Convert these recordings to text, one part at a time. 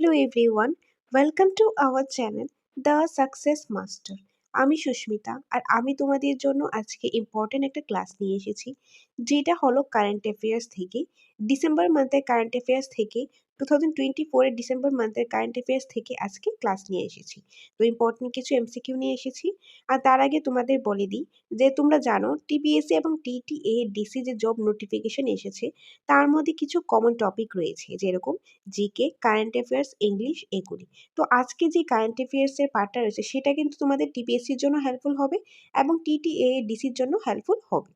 Hello everyone, welcome to our channel The Success Master. আমি সুস্মিতা আর আমি তোমাদের জন্য আজকে ইম্পর্টেন্ট একটা ক্লাস নিয়ে এসেছি, যেটা হলো কারেন্ট অ্যাফেয়ার্স থেকে ডিসেম্বর মান্থের কারেন্ট অ্যাফেয়ার্স থেকে 2024 এর ডিসেম্বর মান্থের কারেন্ট অ্যাফেয়ার্স থেকে আজকে ক্লাস নিয়ে এসেছি। তো ইম্পর্টেন্ট কিছু এমসিকিউ নিয়ে এসেছি। আর তার আগে তোমাদের বলে দিই যে তোমরা জানো টিপিএসসি এবং টিটিএ ডিসি যে জব নোটিফিকেশন এসেছে তার মধ্যে কিছু কমন টপিক রয়েছে, যেরকম জিকে, কারেন্ট অ্যাফেয়ার্স, ইংলিশ এগুলি। তো আজকে যে কারেন্ট অ্যাফেয়ার্সের পার্টটা রয়েছে সেটা কিন্তু তোমাদের টিপিএসসির জন্য হেল্পফুল হবে এবং টিটিএ ডিসির জন্য হেল্পফুল হবে।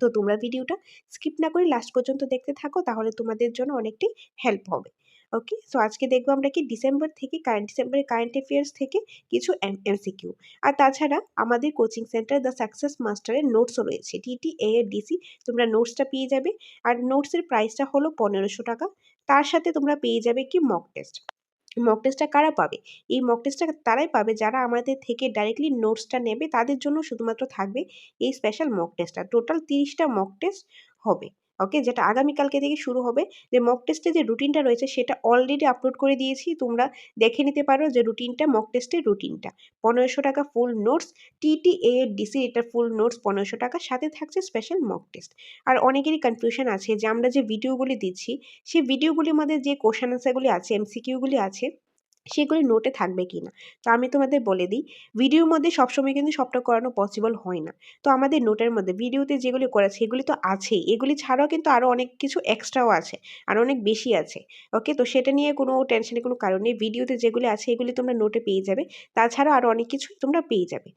তো তোমরা ভিডিওটা স্কিপ না করে লাস্ট পর্যন্ত দেখতে থাকো, তাহলে তোমাদের জন্য অনেকটাই হেল্প হবে। ওকে, সো আজকে দেখবো আমরা কি ডিসেম্বরের কারেন্ট অ্যাফেয়ার্স থেকে কিছু এমসিকিউ। আর তাছাড়া আমাদের কোচিং সেন্টার দ্য সাকসেস মাস্টারের নোটসও রয়েছে, টিটিএ ডিসি। তোমরা নোটসটা পেয়ে যাবে, আর নোটসের প্রাইসটা হলো 1500 টাকা। তার সাথে তোমরা পেয়ে যাবে কি মক টেস্ট। মক টেস্টটা কারা পাবে? এই মক টেস্টটা তারাই পাবে যারা আমাদের থেকে ডাইরেক্টলি নোটসটা নেবে, তাদের জন্য শুধুমাত্র থাকবে এই স্পেশাল মক টেস্টটা। টোটাল 30টা মক টেস্ট হবে। ওকে, যেটা আগামীকালকে থেকে শুরু হবে। যে মক টেস্টের যে রুটিনটা রয়েছে সেটা অলরেডি আপলোড করে দিয়েছি, তোমরা দেখে নিতে পারো যে রুটিনটা, মক টেস্টের রুটিনটা। 1500 টাকা ফুল নোটস, টিটিএ ডিসি এটার ফুল নোটস 1500 টাকা, সাথে থাকছে স্পেশাল মক টেস্ট। আর অনেকেরই কনফিউশন আছে যে আমরা যে ভিডিওগুলি দিচ্ছি সেই ভিডিওগুলির মধ্যে যে কোশ্চেন আনসারগুলি আছে, এমসিকিউগুলি আছে, সেগুলি নোটে থাকবে কি না। তো আমি তোমাদের বলে দিই, ভিডিওর মধ্যে সবসময় কিন্তু সবটা করানো পসিবল হয় না। তো আমাদের নোটের মধ্যে ভিডিওতে যেগুলি করা সেগুলি তো আছেই, এগুলি ছাড়াও কিন্তু আরও অনেক কিছু এক্সট্রাও আছে, আর অনেক বেশি আছে। ওকে, তো সেটা নিয়ে কোনো টেনশনের কোনো কারণ নেই। ভিডিওতে যেগুলি আছে এগুলি তোমরা নোটে পেয়ে যাবে, তাছাড়াও আরও অনেক কিছু তোমরা পেয়ে যাবে।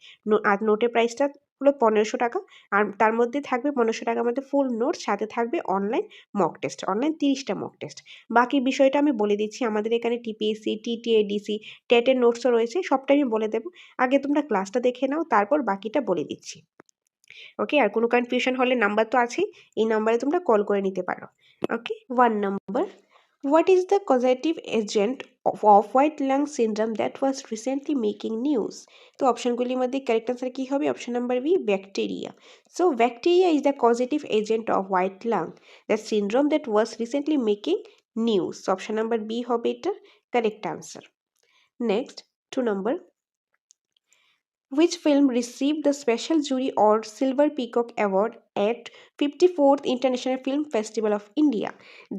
আর নোটের প্রাইসটা হলো 1500 টাকা, আর তার মধ্যে থাকবে 1500 টাকার মধ্যে ফুল নোট, সাথে থাকবে অনলাইন মক টেস্ট, অনলাইন 30টা মক টেস্ট। বাকি বিষয়টা আমি বলে দিচ্ছি, আমাদের এখানে টিপিএসসি, টিটিএ ডিসি, টেটের নোটসও রয়েছে, সবটাই আমি বলে দেবো। আগে তোমরা ক্লাসটা দেখে নাও, তারপর বাকিটা বলে দিচ্ছি। ওকে, আর কোনো কনফিউশন হলে নাম্বার তো আছেই, এই নাম্বারে তোমরা কল করে নিতে পারো। ওকে, 1 নম্বর, what is the causative agent of white lung syndrome that was recently making news? তো অপশনগুলির মধ্যে কারেক্ট আনসার কি হবে? Option number B, bacteria. So bacteria is the causative agent of white lung that syndrome that was recently making news. Option number B হবে এটা correct answer. Next, 2 নম্বর, which film received the Special Jury or Silver Peacock Award at 54th International Film Festival of India?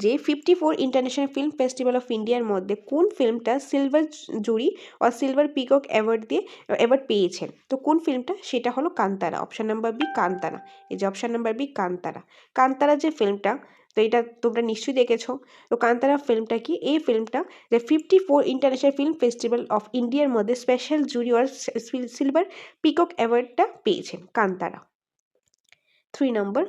যে 54 international film festival of ইন্ডিয়ার মধ্যে কোন ফিল্মটা silver jury ও silver peacock award পেয়েছেন? তো কোন ফিল্মটা? সেটা হলো Kantara. Option number B, Kantara. এই যে option number B, Kantara. Kantara যে ফিল্মটা, তো এটা তোমরা নিশ্চয়ই দেখেছো। তো কান্তারা ফিল্মটা কি? এই ফিল্মটা যে 54 ইন্টারন্যাশনাল ফিল্ম ফেস্টিভ্যাল অফ ইন্ডিয়ার মধ্যে স্পেশাল জুরি আর সিলভার পিকক অ্যাওয়ার্ডটা পেয়েছেন কান্তারা। 3 নম্বর,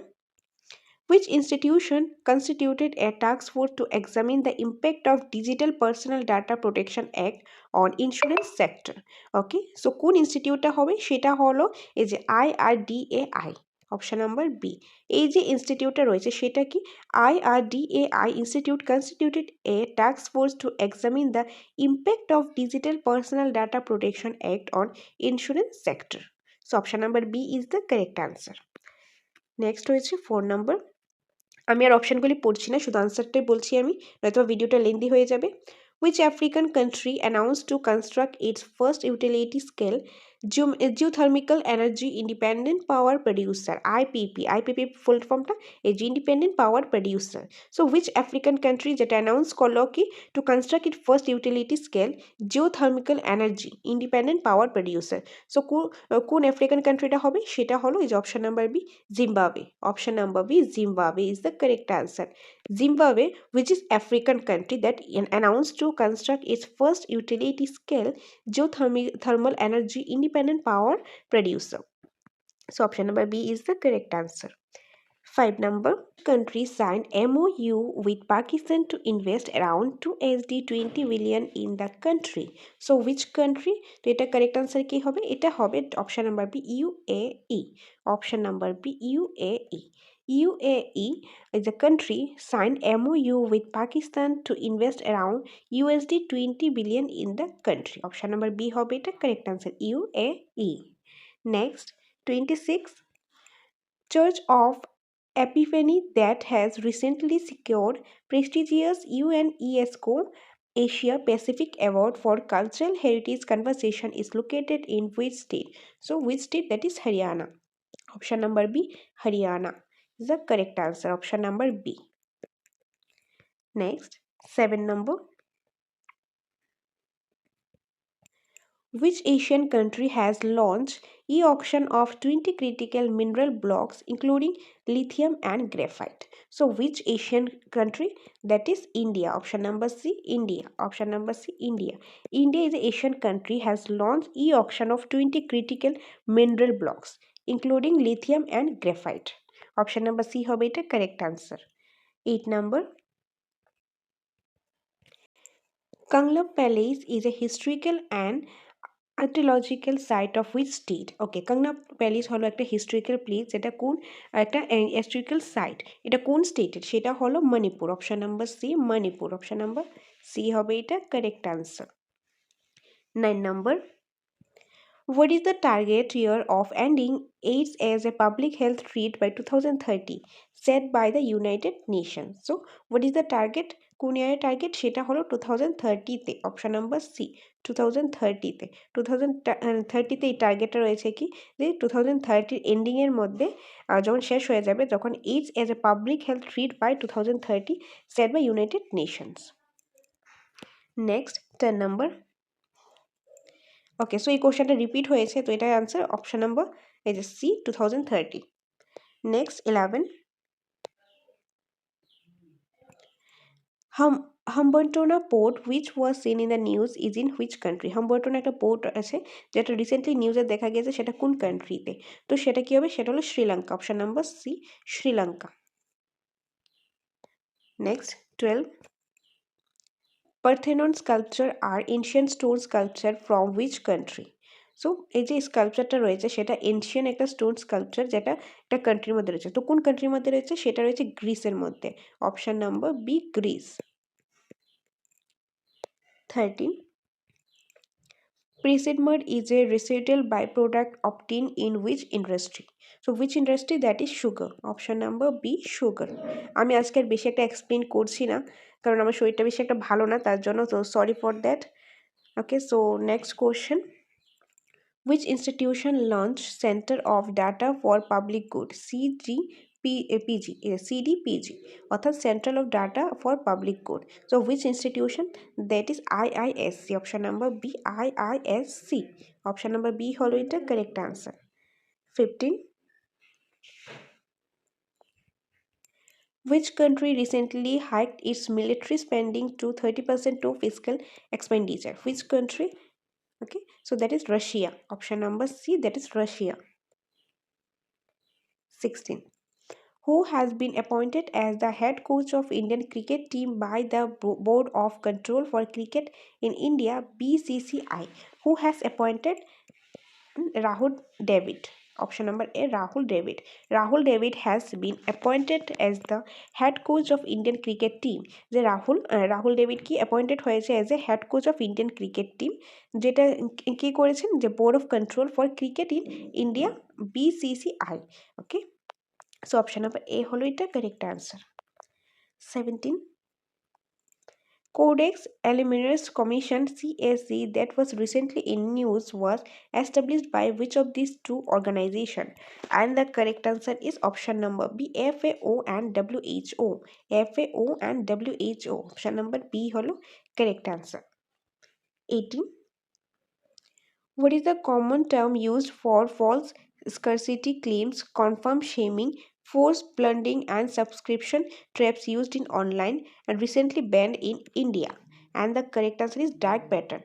which institution constituted a task force to examine the impact of Digital Personal Data Protection Act on insurance sector? Okay, so কোন ইনস্টিটিউটটা হবে? সেটা হলো এই যে IRDAI। Option number B. এই যে ইনস্টিটিউটটা রয়েছে সেটা কি? IRDAI institute constituted a task force to examine the impact of digital personal data protection act on insurance sector. So option number B is the correct answer. Next হয়েছে 4 নম্বর। আমি আর অপশনগুলি পড়ছি না, শুধু আনসারটাই বলছি আমি, নয়তো ভিডিওটা লেন্দি হয়ে যাবে। Which African country announced to construct its first utility scale geothermal energy independent power producer, IPP? IPP ফুল ফর্মটা এই যে independent power producer. So which African country যেটা অ্যানাউন্স করলো কি to construct it first utility scale geothermical energy independent power producer? So কোন African কান্ট্রিটা হবে? সেটা হলো এই যে option number B, Zimbabwe. Option number B, Zimbabwe is the correct answer. Zimbabwe, which is African country that announced to construct its first utility scale geothermal energy independent power producer. So option number B is the correct answer. 5 number, country signed MOU with Pakistan to invest around 20 billion in the country. So which country? তো এটা correct answer কি হবে? এটা হবে option number B, UAE. Option number B, UAE. UAE is a country signed MOU with Pakistan to invest around $20 billion in the country. Option number B হবে এটা correct answer, UAE. Next, 26, Church of Epiphany that has recently secured prestigious UNESCO Asia Pacific Award for Cultural Heritage Conservation is located in which state? So which state? That is Haryana. Option number B, Haryana is the correct answer. Option number B. Next, 7 number. Which Asian country has launched e-auction of 20 critical mineral blocks including lithium and graphite? So which Asian country? That is India. Option number C, India. Option number C, India. India is an Asian country has launched e-auction of 20 critical mineral blocks including lithium and graphite. Option number C হবে এটা correct answer. 8 number. Kanglam Palace is a historical and archaeological site of which state? Okay, Kangla palace হলো একটা historical place, যেটা কোন একটা historical site, এটা কোন স্টেটের? সেটা হলো Manipur. Option number C, Manipur. Option number C হবে এটা correct answer. 9 number. What is the target year of ending AIDS as a public health threat by 2030 set by the United Nations? So, what is the target? কোন ইয়ারের target? সেটা হলো 2030-তে। Option number C, 2030-তে। 2030-তে এই টার্গেটটা রয়েছে কি, যে 2030 এন্ডিংয়ের মধ্যে যখন শেষ হয়ে যাবে, যখন AIDS as a public health threat by 2030 set by United Nations. Next 10 number. Okay, so এই কোশ্চেনটা রিপিট হয়েছে, তো এটার আনসার অপশন নাম্বার এই যে C, 2030। Next 11। Hambantota port which was seen in the news is in which country? Hambantota একটা port আছে যেটা রিসেন্টলি নিউজে দেখা গেছে, সেটা কোন কান্ট্রিতে? তো সেটা কি হবে? সেটা হলো Sri Lanka. Option number C, Sri Lanka. Next 12। Parthenon sculpture are ancient stone sculpture from which country? So এই যে স্কাল্পচারটা রয়েছে, সেটা এনশিয়েন্ট একটা স্টোন স্কাল্পচার, যেটা একটা কান্ট্রির মধ্যে রয়েছে। তো কোন কান্ট্রির মধ্যে রয়েছে? সেটা রয়েছে গ্রিসের মধ্যে। Option number B, Greece. 13। Presid mud is a residual byproduct obtained in which industry? So which industry? That is sugar. Option number B, sugar. আমি আজকে আর বেশি একটা এক্সপ্লেন করছি না, কারণ আমার শরীরটা বেশি একটা ভালো না, তার জন্য। তো sorry for that. Okay, so next question. Which institution launched Center of Data for Public Good? CDPG অর্থাৎ Central of Data for Public Good. So which institution? That is IISC. Option number B, IISC. Option number B হলো এটা correct answer. 15. Which country recently hiked its military spending to 30% to fiscal expenditure? Which country? Okay, so that is Russia. Option number C, that is Russia. 16. Who has been appointed as the head coach of Indian cricket team by the Board of Control for Cricket in India, BCCI? Who has appointed? Rahul Dravid. Option number A, Rahul Dravid. Rahul Dravid has been appointed as the head coach of Indian cricket team. যে Rahul David কি appointed হয়েছে as a head coach of Indian cricket team, যেটা কি করেছেন, যে board of control for cricket in India, BCCI. Okay, so option number A হলো এটা correct answer. 17. Codex Alimentarius Commission CAC that was recently in news was established by which of these two organizations? And the correct answer is option number B, FAO and WHO. FAO and WHO. Option number B holo correct answer. 18. What is the common term used for false scarcity claims, confirm shaming, forced plundering, and subscription traps used in online and recently banned in India? And the correct answer is dark pattern.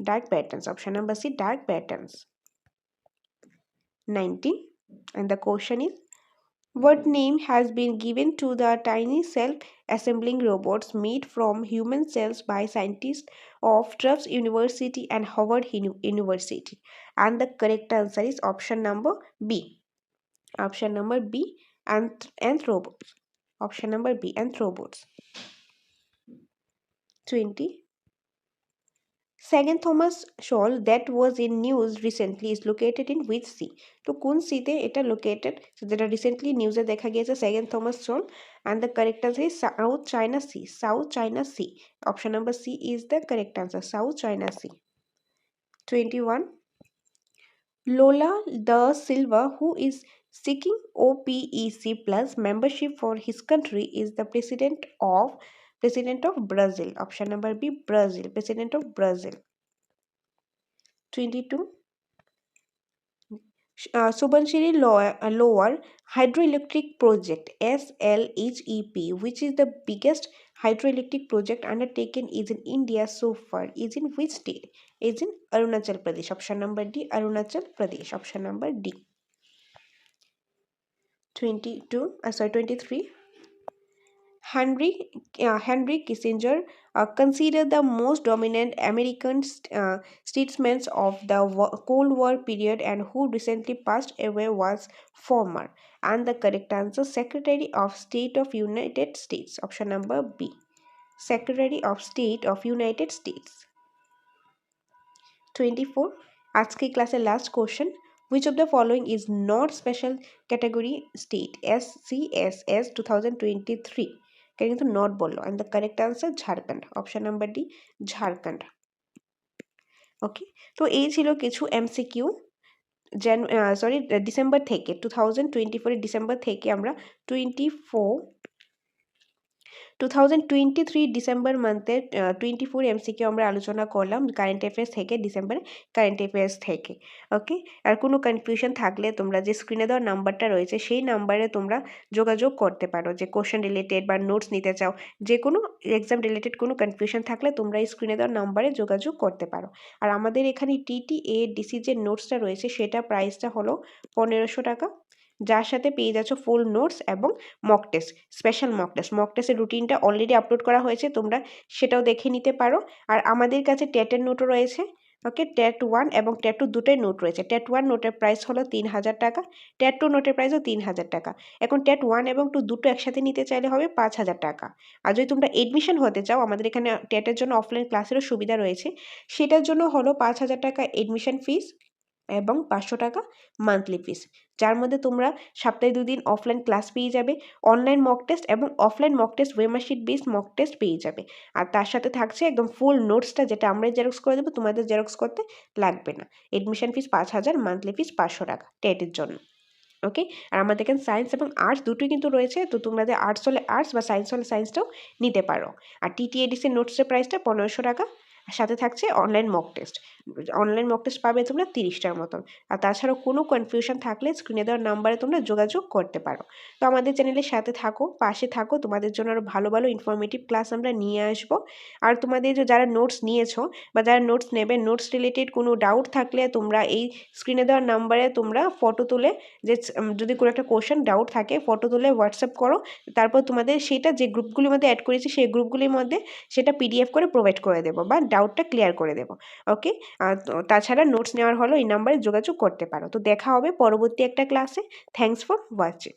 Dark patterns. Option number C, dark patterns. 19. And the question is, what name has been given to the tiny self-assembling robots made from human cells by scientists of Tufts University and Harvard University? And the correct answer is option number B. Option number B, anthrobots. Option number B, anthrobots. 20. Second Thomas shoal that was in news recently is located in which sea? তো কোন সিতে এটা located, যেটা recently নিউজে দেখা গিয়েছে second Thomas shoal, and the correct answer is South China sea. South China sea, option number C is the correct answer, South China sea. 21. Lola da Silva, who is seeking OPEC plus membership for his country, is the president of Brazil. Option number B, Brazil, president of Brazil. 22. Subansiri Lower Hydroelectric Project SLHEP, which is the biggest hydroelectric project undertaken is in India so far, is in which state? Is in Arunachal Pradesh. Option number D, Arunachal Pradesh. Option number D. 23. Henry Kissinger, considered the most dominant American statesman of the Cold War period and who recently passed away, was former, and the correct answer, Secretary of State of United States. Option number B, Secretary of State of United States. 24. আজকে ক্লাসের last question, which of the following is not special category state SCSS 2023? কিন্তু not বললো, and the correct answer Jharkhand. Option number D, Jharkhand. Okay, তো এই ছিল কিছু MCQ December থেকে 2024 December থেকে আমরা 2023 ডিসেম্বর মান্থের 24 এমসিকিউ আমরা আলোচনা করলাম কারেন্ট অ্যাফেয়ার্স থেকে, ডিসেম্বরে কারেন্ট অ্যাফেয়ার্স থেকে। ওকে, আর কোনো কনফিউশন থাকলে তোমরা যে স্ক্রিনে দেওয়া নাম্বারটা রয়েছে সেই নাম্বারে তোমরা যোগাযোগ করতে পারো, যে কোশ্চেন রিলেটেড বা নোটস নিতে চাও, যে কোনো এক্সাম রিলেটেড কোনো কনফিউশন থাকলে তোমরা এই স্ক্রিনে দেওয়া নাম্বারে যোগাযোগ করতে পারো। আর আমাদের এখানে TTADC যে নোটসটা রয়েছে সেটা প্রাইসটা হলো 1500 টাকা, যার সাথে পেয়ে যাচ্ছ ফুল নোটস এবং মক টেস্ট, স্পেশাল মক টেস্টের রুটিনটা অলরেডি আপলোড করা হয়েছে, তোমরা সেটাও দেখে নিতে পারো। আর আমাদের কাছে টেটের নোটও রয়েছে। ওকে, টেট 1 এবং টেট 2 দুটোই নোট রয়েছে। টেট 1 নোটের প্রাইস হলো 3000 টাকা, টেট 2 নোটের প্রাইসও 3000 টাকা। এখন টেট 1 এবং 2 দুটো একসাথে নিতে চাইলে হবে 5000 টাকা। আর যদি তোমরা এডমিশন হতে চাও, আমাদের এখানে টেটের জন্য অফলাইন ক্লাসেরও সুবিধা রয়েছে, সেটার জন্য হলো 5000 টাকা এডমিশন ফিস এবং 500 টাকা মান্থলি ফিস, যার মধ্যে তোমরা সপ্তাহে 2 দিন অফলাইন ক্লাস পেয়ে যাবে, অনলাইন মক টেস্ট এবং offline mock test OMR sheet based mock test পেয়ে যাবে। আর তার সাথে থাকছে একদম ফুল নোটসটা, যেটা আমরা জেরক্স করে দেবো, তোমাদের জেরক্স করতে লাগবে না। এডমিশন ফিস 5000, মান্থলি ফিস 500 টাকা টেটের জন্য। ওকে, আর আমাদের এখানে সায়েন্স এবং আর্টস দুটোই কিন্তু রয়েছে, তো তোমাদের আর্টস হলে আর্টস বা সায়েন্স হলে সায়েন্সটাও নিতে পারো। আর TTADC নোটসের প্রাইসটা 1500 টাকা, আর সাথে থাকছে অনলাইন মক টেস্ট পাবে তোমরা 30টার মতন। আর তাছাড়াও কোনো কনফিউশন থাকলে স্ক্রিনে দেওয়ার নাম্বারে তোমরা যোগাযোগ করতে পারো। তো আমাদের চ্যানেলের সাথে থাকো, পাশে থাকো, তোমাদের জন্য আরও ভালো ভালো ইনফরমেটিভ ক্লাস আমরা নিয়ে আসবো। আর তোমাদের যারা নোটস নিয়েছো বা যারা নোটস নেবে, নোটস রিলেটেড কোনো ডাউট থাকলে তোমরা এই স্ক্রিনে দেওয়ার নাম্বারে তোমরা ফটো তুলে, যে যদি কোনো একটা কোশ্চেন ডাউট থাকে, ফটো তুলে হোয়াটসঅ্যাপ করো, তারপর তোমাদের সেটা যে গ্রুপগুলির মধ্যে অ্যাড করেছি সেই গ্রুপগুলির মধ্যে সেটা PDF করে প্রোভাইড করে দেবো বা ডাউটটা ক্লিয়ার করে দেবো। ওকে, তাছাড়া নোটস নেওয়ার হলো এই নাম্বারে যোগাযোগ করতে পারো। তো দেখা হবে পরবর্তী একটা ক্লাসে। Thanks for watching.